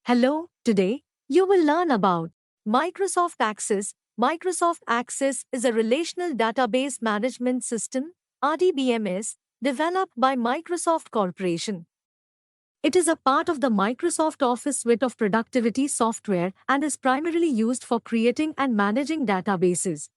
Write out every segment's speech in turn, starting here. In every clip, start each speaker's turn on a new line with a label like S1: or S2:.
S1: Hello, today you will learn about Microsoft Access. Microsoft Access is a relational database management system, RDBMS, developed by Microsoft Corporation. It is a part of the Microsoft Office suite of productivity software and is primarily used for creating and managing databases.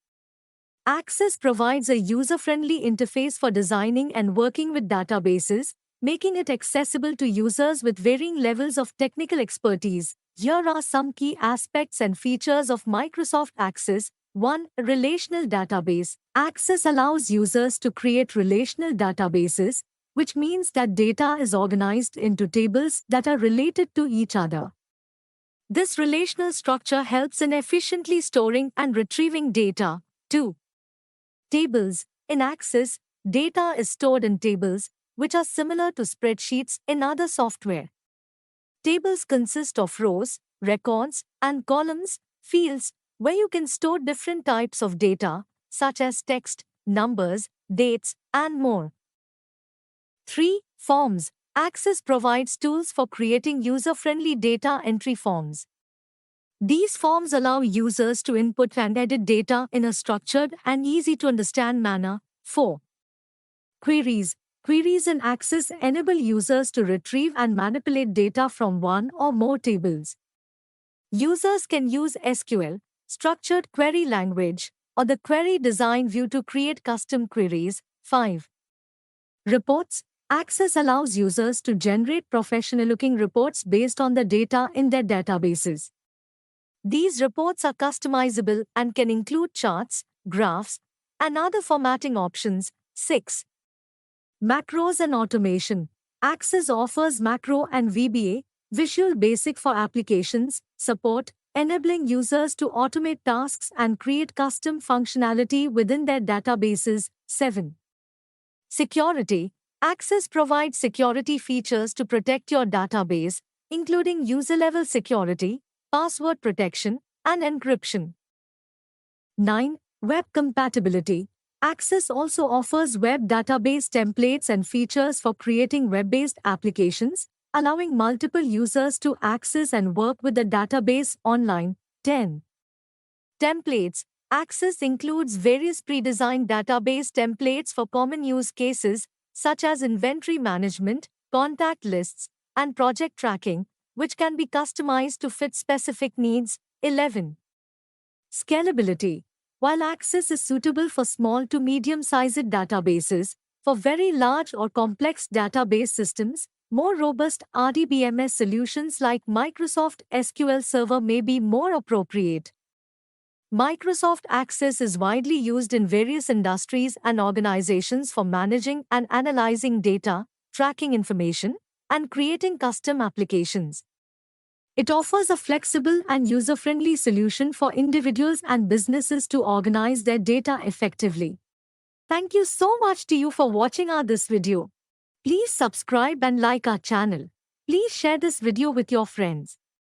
S1: Access provides a user-friendly interface for designing and working with databases, making it accessible to users with varying levels of technical expertise. Here are some key aspects and features of Microsoft Access. 1. Relational database. Access allows users to create relational databases, which means that data is organized into tables that are related to each other. This relational structure helps in efficiently storing and retrieving data. 2. Tables. In Access, data is stored in tables, which are similar to spreadsheets in other software. Tables consist of rows, records, and columns, fields, where you can store different types of data, such as text, numbers, dates, and more. 3. Forms. Access provides tools for creating user-friendly data entry forms. These forms allow users to input and edit data in a structured and easy-to-understand manner. 4. Queries. Queries in Access enable users to retrieve and manipulate data from one or more tables. Users can use SQL, structured query language, or the query design view to create custom queries. 5. Reports. Access allows users to generate professional-looking reports based on the data in their databases. These reports are customizable and can include charts, graphs, and other formatting options. 6. Macros and automation. Access offers macro and VBA, Visual Basic for applications, support, enabling users to automate tasks and create custom functionality within their databases. 7. Security. Access provides security features to protect your database, including user-level security, password protection, and encryption. 9. Web compatibility. Access also offers web database templates and features for creating web-based applications, allowing multiple users to access and work with the database online. 10. Templates. Access includes various pre-designed database templates for common use cases, such as inventory management, contact lists, and project tracking, which can be customized to fit specific needs. 11. Scalability. While Access is suitable for small to medium-sized databases, for very large or complex database systems, more robust RDBMS solutions like Microsoft SQL Server may be more appropriate. Microsoft Access is widely used in various industries and organizations for managing and analyzing data, tracking information, and creating custom applications. It offers a flexible and user-friendly solution for individuals and businesses to organize their data effectively. Thank you so much to you for watching this video. Please subscribe and like our channel. Please share this video with your friends.